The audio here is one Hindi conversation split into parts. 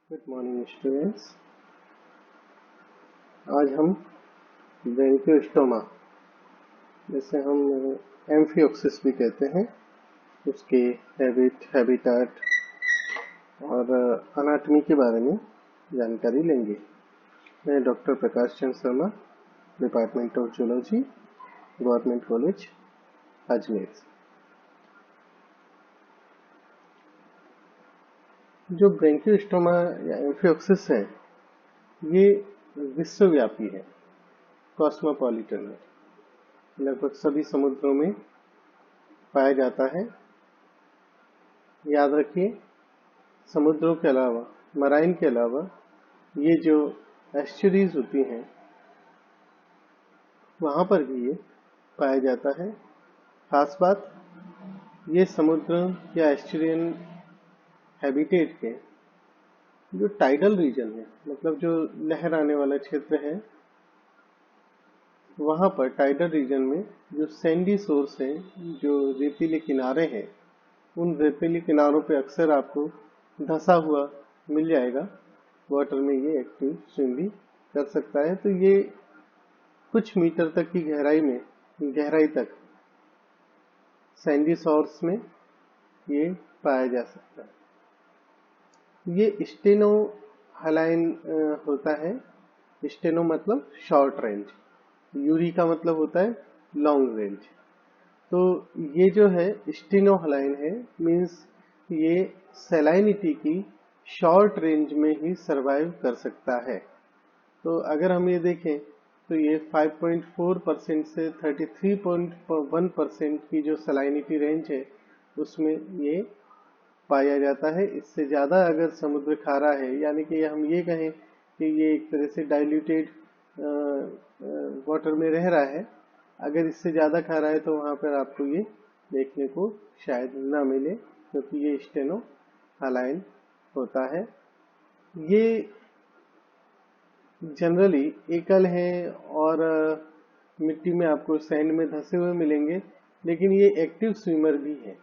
Good morning students. आज हम ब्रेंकियोस्टोमा, जिसे हम एम्फियोक्सिस भी कहते हैं, उसके हैबिटाट और अनाटमी के बारे में जानकारी लेंगे। मैं doctor Prakash Chandra Sharma, department of zoology, government college Ajmer. जो ब्रेंकियोस्टोमा या एम्फियोक्सिस है, ये विश्वव्यापी है, कॉस्मोपॉलिटन है, लगभग सभी समुद्रों में पाया जाता है। याद रखिए, समुद्रों के अलावा, मराइन के अलावा, ये जो एस्चुरीज होती हैं वहां पर भी ये पाया जाता है। खास बात, ये समुद्र या एस्चुरियन हैबिटेट के जो टाइडल रीजन है, मतलब जो लहर आने वाला क्षेत्र है, वहां पर टाइडल रीजन में जो सैंडी सोर्स है, जो रेतीले किनारे हैं, उन रेतीले किनारों पे अक्सर आपको धंसा हुआ मिल जाएगा। वाटर में ये एक्टिव स्विम भी कर सकता है। तो ये कुछ मीटर तक की गहराई तक सैंडी सोर्स में ये पाया जा सकता है। ये स्टेनो हलाइन होता है। स्टेनो मतलब शॉर्ट रेंज, यूरी का मतलब होता है लॉन्ग रेंज। तो ये जो है स्टेनो हलाइन है, मीन्स ये सैलाइनिटी की शॉर्ट रेंज में ही सरवाइव कर सकता है। तो अगर हम ये देखें तो ये 5.4% से 33.1% की जो सलाइनिटी रेंज है, उसमें ये पाया जाता है। इससे ज़्यादा अगर समुद्र खारा है, यानी कि हम ये कहें कि ये एक तरह से डाइल्यूटेड वाटर में रह रहा है, अगर इससे ज़्यादा खारा है तो वहाँ पर आपको ये देखने को शायद ना मिले, क्योंकि ये स्टेनो हलाइन होता है। ये जनरली एकल है और मिट्टी में आपको सैंड में धंसे हुए मिलेंगे, लेकिन ये एक्टिव स्विमर भी है।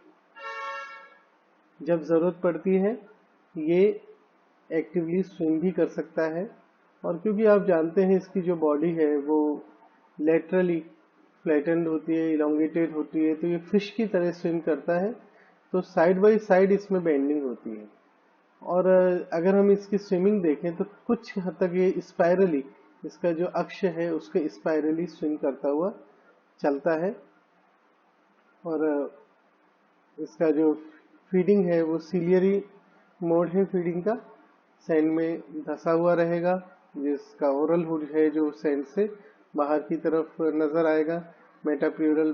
जब जरूरत पड़ती है ये एक्टिवली स्विम भी कर सकता है। और क्योंकि आप जानते हैं इसकी जो बॉडी है वो लेटरली फ्लैटेंड होती है, इलोंगेटेड होती है, तो ये फिश की तरह स्विम करता है। तो साइड बाय साइड इसमें बेंडिंग होती है। और अगर हम इसकी स्विमिंग देखें तो कुछ हद तक ये स्पाइरली, इसका जो अक्ष है उसके स्पाइरली स्विम करता हुआ चलता है। और इसका जो फीडिंग है वो सीलियरी मोड है फीडिंग का, सैंड में धंसा हुआ रहेगा, जिसका ओरल हुड है जो सैंड से बाहर की तरफ नजर आएगा। मेटाप्यूरल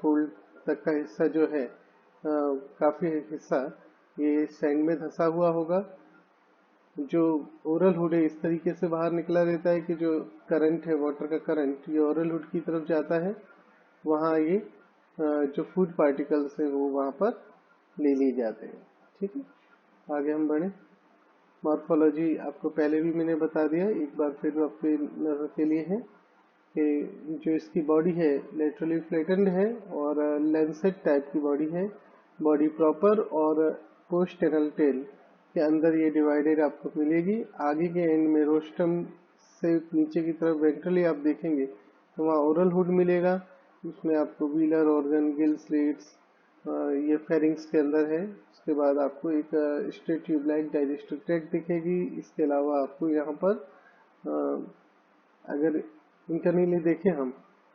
फोल्ड तक का हिस्सा जो है, काफी हिस्सा ये सैंड में धंसा हुआ होगा। जो ओरल हुड है इस तरीके से बाहर निकला रहता है कि जो करंट है, वाटर का करंट, ये ओरल हुड की तरफ जाता है। वहाँ ये जो फूड पार्टिकल्स है वो वहाँ पर ले लिए जाते हैं। ठीक है, आगे हम बढ़े। मॉर्फोलॉजी आपको पहले भी मैंने बता दिया, एक बार फिर आपके नजर के लिए है कि जो इसकी बॉडी है लेटरली फ्लैटेंड है और लेंसेट टाइप की बॉडी है। बॉडी प्रॉपर और पोस्ट एनल टेल के अंदर ये डिवाइडेड आपको मिलेगी। आगे के एंड में रोस्टम से नीचे की तरफ वेंट्रली आप देखेंगे तो वहाँ ओरल हुड मिलेगा, उसमें आपको व्हीलर ऑर्गन, गिल स्लिट्स, ये फेरिंग्स के अंदर है। उसके बाद आपको एक स्ट्रेट ट्यूबलाइट डाइजेस्टिव ट्रैक्ट दिखेगी। इसके अलावा आपको यहाँ पर अगर इंटरनली देखें हम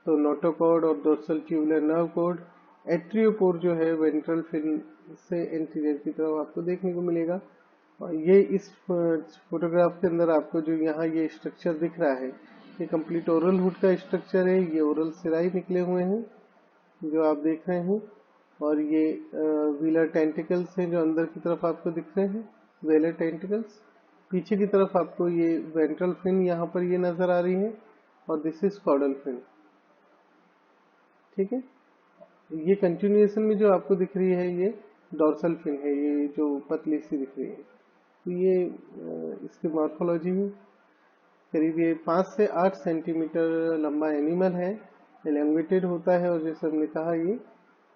तो नोटोकॉर्ड और डोर्सल ट्यूबुलर नर्व कॉर्ड, एट्रियोपोर जो है वेंट्रल फिन से एंटीरियर की तरफ आपको देखने को मिलेगा। और ये इस फोटोग्राफ के अंदर आपको जो यहाँ ये स्ट्रक्चर दिख रहा है, ये कंप्लीट ओरल हुड का स्ट्रक्चर है। ये ओरल सिराई निकले हुए हैं जो आप देख रहे हैं, और ये व्हीलर टेंटिकल्स हैं जो अंदर की तरफ आपको दिख रहे हैं, वेलर टेंटिकल्स। पीछे की तरफ आपको ये वेंट्रल फिन यहाँ पर ये नजर आ रही है, और दिस इज कॉर्डल फिन। ठीक है, ये कंटिन्यूएशन में जो आपको दिख रही है ये डॉर्सल फिन है, ये जो पतली सी दिख रही है। तो ये इसकी मॉर्फोलॉजी में करीब ये 5 से 8 सेंटीमीटर लंबा एनिमल है, एलोंगेटेड होता है, और जैसे हमने कहा ये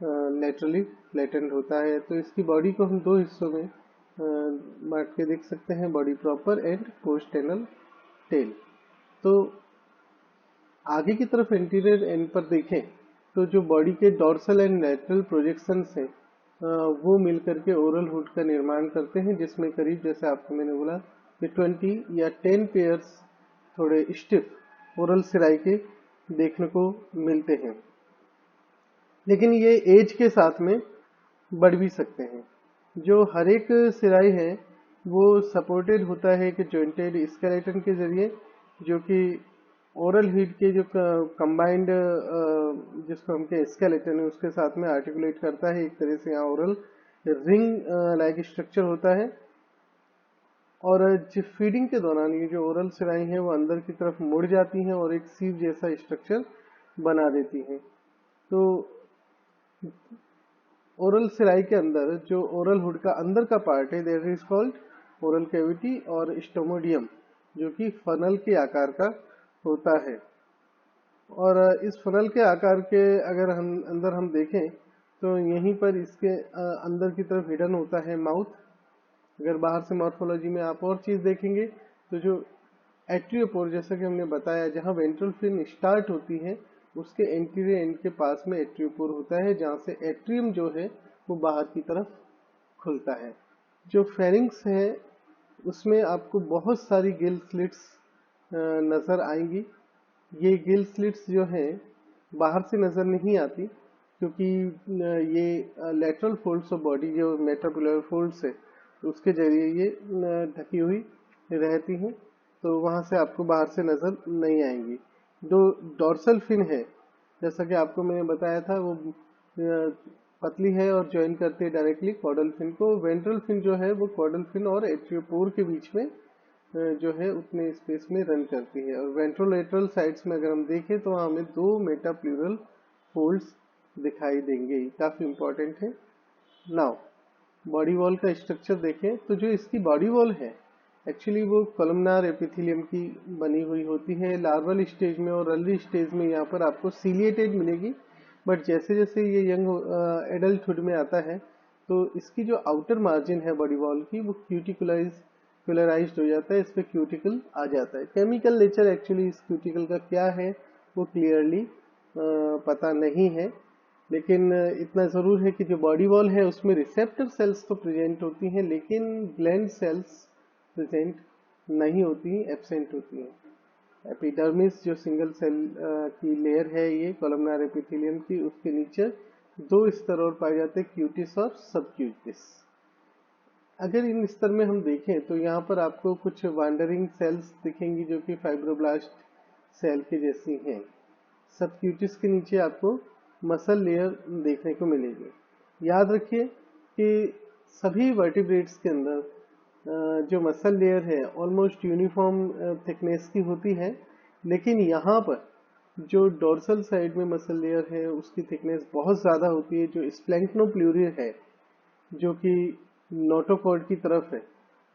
लेटरली फ्लैटेंड होता है। तो इसकी बॉडी को हम दो हिस्सों में बांट के देख सकते हैं, body proper and post anal tail. तो आगे की तरफ एंटीरियर एंड पर देखें तो जो बॉडी के डॉर्सल एंड लैटरल प्रोजेक्शंस हैं वो मिलकर के ओरल हुड का निर्माण करते हैं, जिसमें करीब, जैसे आपको मैंने बोला कि 20 या 10 पेयर्स थोड़े स्टिफ ओरल सिराई के देखने को मिलते हैं, लेकिन ये एज के साथ में बढ़ भी सकते हैं। जो हर एक सिराई है वो सपोर्टेड होता है कि जॉइंटेड स्केलेटन के जरिए, जो कि ओरल हिड के जो कंबाइंड जिसको हम के स्केलेटन है उसके साथ में आर्टिकुलेट करता है। एक तरह से यहाँ ओरल रिंग लाइक स्ट्रक्चर होता है, और जो फीडिंग के दौरान ये जो ओरल सिराई है वो अंदर की तरफ मुड़ जाती हैं और एक सीव जैसा स्ट्रक्चर बना देती हैं। तो ओरल सिराई के अंदर जो ओरल हुड का अंदर का पार्ट है that is called oral cavity, और स्टोमोडियम जो कि फनल के आकार का होता है। और इस फनल के आकार के अगर हम देखें तो यहीं पर इसके अंदर की तरफ हिडन होता है माउथ। अगर बाहर से मॉर्फोलॉजी में आप और चीज देखेंगे तो जो एट्रियोपोर, जैसा कि हमने बताया, जहां वेंट्रल फिन स्टार्ट होती है उसके एंटीरियर एंड के पास में एट्रियोपोर होता है, जहां से एट्रियम जो है वो बाहर की तरफ खुलता है। जो फेरिंग्स है उसमें आपको बहुत सारी गिल स्लिट्स नजर आएंगी। ये गिल स्लिट्स जो हैं बाहर से नजर नहीं आती, क्योंकि ये लेटरल फोल्ड्स ऑफ बॉडी जो मेटापुलर फोल्ड्स है उसके जरिए ये ढकी हुई रहती हैं, तो वहां से आपको बाहर से नजर नहीं आएंगी। जो डॉर्सल फिन है, जैसा कि आपको मैंने बताया था, वो पतली है और ज्वाइन करती है डायरेक्टली कॉर्डल फिन को। वेंट्रल फिन जो है वो कॉर्डल फिन और एट्रियोपोर के बीच में जो है उतने स्पेस में रन करती है। और वेंट्रोलेटरल साइड्स में अगर हम देखें तो हमें 2 मेटाप्लूरल फोल्ड्स दिखाई देंगे, काफी इंपॉर्टेंट है। नाउ बॉडी वॉल का स्ट्रक्चर देखें तो जो इसकी बॉडी वॉल है एक्चुअली वो कॉलमनार एपिथेलियम की बनी हुई होती है। लार्वल स्टेज में और अर्ली स्टेज में यहाँ पर आपको सीलिएटेड मिलेगी, बट जैसे जैसे ये यंग एडल्टहुड में आता है तो इसकी जो आउटर मार्जिन है बॉडी वॉल की वो क्यूटिकुलराइज्ड हो जाता है, इस पे क्यूटिकल आ जाता है। केमिकल नेचर एक्चुअली इस क्यूटिकल का क्या है वो क्लियरली पता नहीं है, लेकिन इतना जरूर है कि जो बॉडी वॉल है उसमें रिसेप्टर सेल्स तो प्रेजेंट होती हैं, लेकिन ग्लैंड सेल्स प्रेजेंट नहीं होती, एब्सेंट होती हैं। एपिडर्मिस जो सिंगल सेल की लेयर है ये कॉलमनार एपिथेलियम की, उसके नीचे 2 स्तर और पाए जाते हैं, क्यूटिस और सबक्यूटिस। अगर इन स्तर में हम देखें तो यहाँ पर आपको कुछ वांडरिंग सेल्स दिखेंगी जो कि फाइब्रोब्लास्ट सेल के जैसी हैं। सबक्यूटिस के नीचे आपको मसल लेयर देखने को मिलेगी। याद रखिए कि सभी वर्टिब्रेट्स के अंदर जो मसल लेयर है ऑलमोस्ट यूनिफॉर्म थिकनेस की होती है, लेकिन यहाँ पर जो डोर्सल साइड में मसल लेयर है उसकी थिकनेस बहुत ज़्यादा होती है। जो स्प्लैंक्नोप्लूरियर है जो कि नोटोकॉर्ड की तरफ है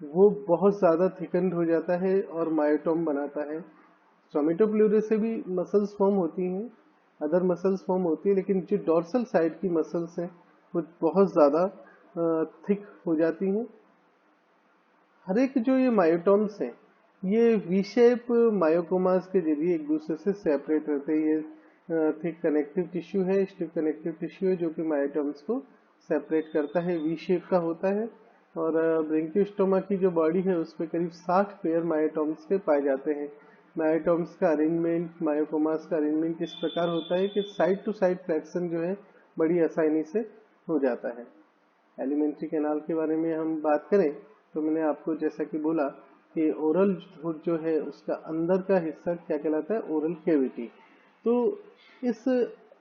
वो बहुत ज़्यादा थिकन्ड हो जाता है और मायोटोम बनाता है। सोमेटोप्लूरियर से भी मसल्स फॉर्म होती हैं, अदर मसल्स फॉर्म होती है, लेकिन जो डोर्सल साइड की मसल्स हैं वो बहुत ज़्यादा थिक हो जाती हैं। हर एक जो ये मायोटोम्स हैं ये वी शेप मायोकोमास के जरिए एक दूसरे से सेपरेट रहते हैं। ये थिक कनेक्टिव टिश्यू है, स्टिफ कनेक्टिव टिश्यू है जो कि मायोटोम्स को सेपरेट करता है, वी शेप का होता है। और ब्रैंकियोस्टोमा की जो बॉडी है उस पर करीब 60 पेयर मायोटोम्स के पाए जाते हैं। मायोटोम्स का अरेंजमेंट, मायोकोमास का अरेंजमेंट इस प्रकार होता है कि साइड टू साइड फ्लैक्शन जो है बड़ी आसानी से हो जाता है। एलिमेंट्री कैनाल के बारे में हम बात करें तो मैंने आपको जैसा कि बोला कि ओरल हुड जो है उसका अंदर का हिस्सा क्या कहलाता है, ओरल कैविटी। तो इस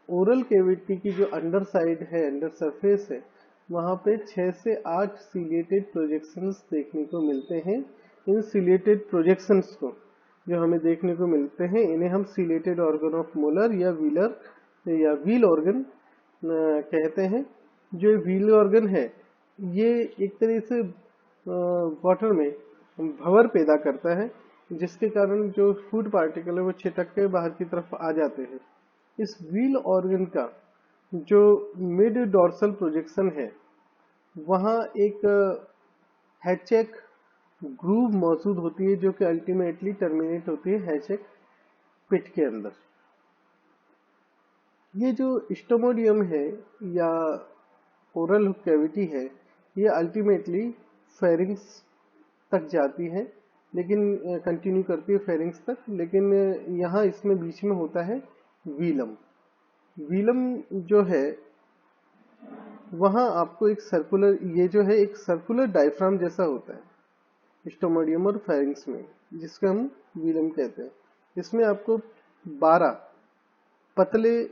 ओरल कैविटी की जो अंडर साइड है, अंडर सरफेस है, वहां पे 6 से 8 सीलिएटेड प्रोजेक्शंस देखने को मिलते हैं। इन सीलिएटेड प्रोजेक्शंस को जो हमें देखने को मिलते हैं इन्हें हम सीलिएटेड ऑर्गन ऑफ मोलर या व्हीलर या व्हील ऑर्गन कहते हैं। जो व्हील ऑर्गन है ये एक तरह से वाटर में भंवर पैदा करता है, जिसके कारण जो फूड पार्टिकल है वो छिटक के बाहर की तरफ आ जाते हैं। इस व्हील ऑर्गन का जो मिड डॉर्सल प्रोजेक्शन है वहाँ एक हैचेक ग्रूव मौजूद होती है जो कि अल्टीमेटली टर्मिनेट होती है हैचेक पिट के अंदर। ये जो स्टोमोडियम है या ओरल कैविटी है, ये अल्टीमेटली फेरिंग्स तक जाती है, लेकिन कंटिन्यू करती है फेरिंग्स तक, लेकिन यहाँ इसमें बीच में होता है वीलम। वीलम जो है वहाँ आपको एक सर्कुलर, ये जो है एक सर्कुलर डायफ्राम जैसा होता है स्टोमोडियम और फेरिंग्स में, जिसको हम वीलम कहते हैं। इसमें आपको 12 पतले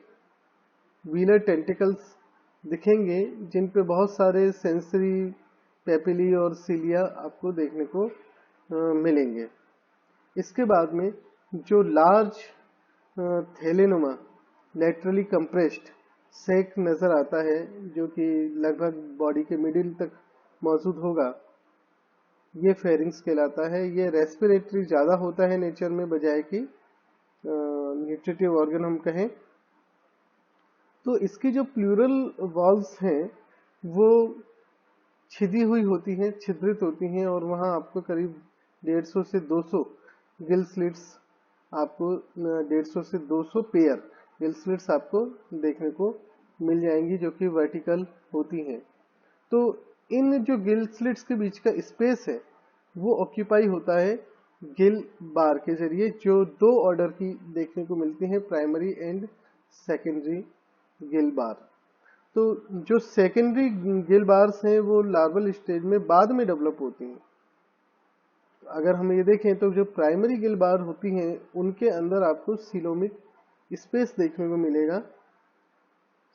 व्हीलर टेंटिकल्स दिखेंगे जिन पे बहुत सारे सेंसरी पेपिली और सीलिया आपको देखने को मिलेंगे। इसके बाद में जो लार्ज थैलेनुमा लेटरली कंप्रेस्ड सेक नजर आता है, जो कि लगभग बॉडी के मिडिल तक मौजूद होगा, ये फेरिंग्स कहलाता है। ये रेस्पिरेटरी ज्यादा होता है नेचर में, बजाय कि न्यूट्रिटिव ऑर्गन हम कहें। तो इसकी जो प्लूरल वॉल्स हैं वो छिदी हुई होती हैं, छिद्रित होती हैं, और वहाँ आपको करीब 150 से 200 गिल स्लिट्स आपको 150 से 200 पेयर गिल स्लिट्स आपको देखने को मिल जाएंगी, जो कि वर्टिकल होती हैं। तो इन जो गिल स्लिट्स के बीच का स्पेस है वो ऑक्यूपाई होता है गिल बार के जरिए, जो 2 ऑर्डर की देखने को मिलती हैं, प्राइमरी एंड सेकेंडरी गिल बार। तो जो सेकेंडरी गिल बार्स हैं वो लार्वल स्टेज में बाद में डेवलप होती हैं। अगर हम ये देखें तो जो प्राइमरी गिल बार होती हैं उनके अंदर आपको सीलोमिक स्पेस देखने को मिलेगा।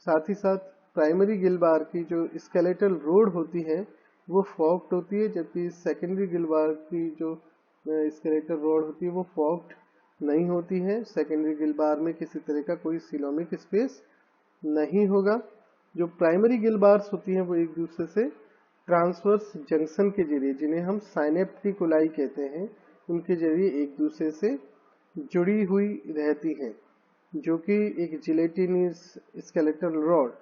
साथ ही साथ प्राइमरी गिल बार की जो स्केलेटल रोड होती है वो फॉक्ड होती है, जबकि सेकेंडरी गिल बार की जो स्केलेटल रोड होती है वो फॉक्ड नहीं होती है। सेकेंडरी गिल बार में किसी तरह का कोई सीलोमिक स्पेस नहीं होगा। जो प्राइमरी गिल बार्स होती हैं वो एक दूसरे से ट्रांसवर्स जंक्शन के जरिए, जिन्हें हम साइनेप्टिकुलाई कहते हैं, उनके जरिए एक दूसरे से जुड़ी हुई रहती हैं, जो कि एक जिलेटिनस स्केलेटल रॉड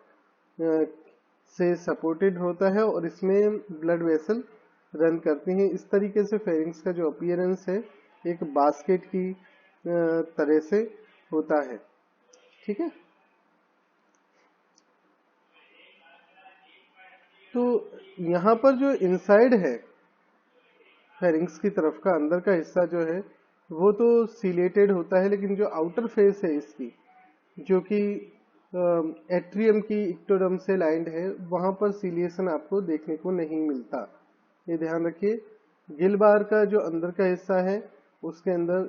से सपोर्टेड होता है और इसमें ब्लड वेसल रन करती हैं। इस तरीके से फेरिंग्स का जो अपीयरेंस है एक बास्केट की तरह से होता है। ठीक है, तो यहाँ पर जो इनसाइड है फेरिंग्स की तरफ का अंदर का हिस्सा जो है वो तो सीलेटेड होता है, लेकिन जो आउटर फेस है इसकी, जो कि एट्रियम की इक्टोडर्म से लाइंड है, वहां पर सीलिएशन आपको देखने को नहीं मिलता। ये ध्यान रखिए। गिल बार का जो अंदर का हिस्सा है उसके अंदर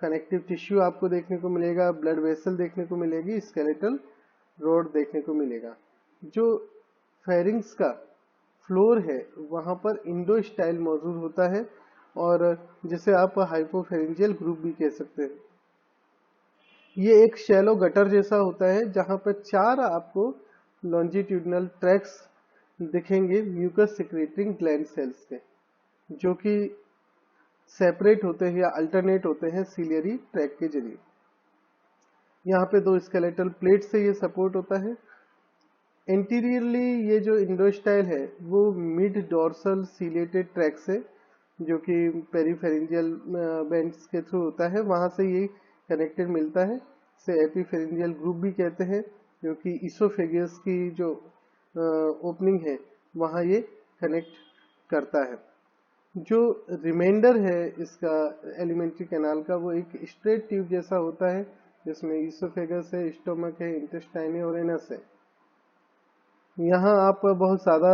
कनेक्टिव टिश्यू आपको देखने को मिलेगा, ब्लड वेसल देखने को मिलेगी, स्केलेटल रोड देखने को मिलेगा। जो फेरिंग्स का फ्लोर है वहां पर इंडो स्टाइल मौजूद होता है, और जिसे आप हाइपोफेरिंजियल ग्रुप भी कह सकते हैं। ये एक शैलो गटर जैसा होता है जहां पर 4 आपको लॉन्जिट्यूडनल ट्रैक्स दिखेंगे म्यूकस सिक्रेटिंग ग्लैंड सेल्स के, जो कि सेपरेट होते हैं या अल्टरनेट होते हैं सीलियरी ट्रैक के जरिए। यहाँ पे 2 स्केलेटल प्लेट से ये सपोर्ट होता है। एंटीरियरली ये जो इंडोस्टाइल है वो मिड डोर्सल सीलेटेड ट्रैक से, जो कि पेरीफेरेंजियल बेंड्स के थ्रू होता है, वहां से ये कनेक्टेड मिलता है, से एपीफेरेंजियल ग्रुप भी कहते हैं, जो कि इसोफेगस की जो ओपनिंग है वहां ये कनेक्ट करता है। जो रिमाइंडर है इसका एलिमेंट्री कैनाल का वो एक स्ट्रेट ट्यूब जैसा होता है, जिसमें इसोफेगस है, स्टोमक है, इंटेस्टाइन है और एनस है। यहाँ आप बहुत ज़्यादा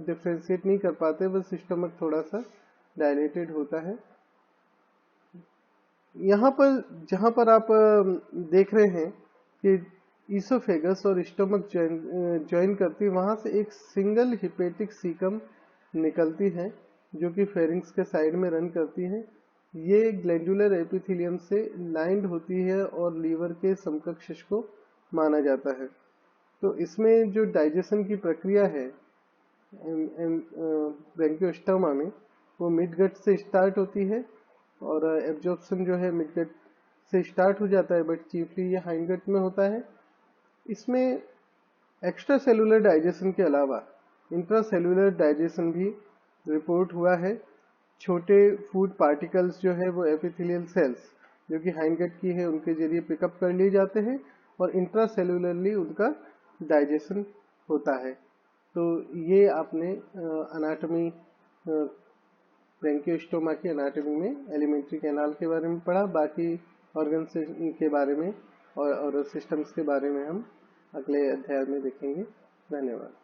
डिफ्रेंशिएट नहीं कर पाते, बस स्टोमक थोड़ा सा डायलेटेड होता है। यहाँ पर जहाँ पर आप देख रहे हैं कि इसोफेगस और स्टोमक ज्वाइन करती है, वहाँ से एक सिंगल हिपेटिक सीकम निकलती है जो कि फेरिंग्स के साइड में रन करती है। ये ग्लैंडुलर एपिथेलियम से लाइंड होती है और लीवर के समकक्ष को माना जाता है। तो इसमें जो डाइजेशन की प्रक्रिया है ब्रैंकियोस्टोमा में, वो मिड गट से स्टार्ट होती है, और एब्जॉर्प्शन जो है मिड गट से स्टार्ट हो जाता है, बट चीफली ये हाइंड गट में होता है। इसमें एक्स्ट्रा सेलुलर डाइजेशन के अलावा इंट्रा सेलुलर डाइजेशन भी रिपोर्ट हुआ है। छोटे फूड पार्टिकल्स जो है वो एपिथेलियल सेल्स जो कि हाइनगट की है उनके जरिए पिकअप कर लिए जाते हैं और इंट्रासेलुलरली उनका डाइजेशन होता है। तो ये आपने अनाटमी ब्रेंकियोस्टोमा की अनाटमी में एलिमेंट्री कैनाल के बारे में पढ़ा। बाकी ऑर्गन के बारे में और सिस्टम्स के बारे में हम अगले अध्याय में देखेंगे। धन्यवाद।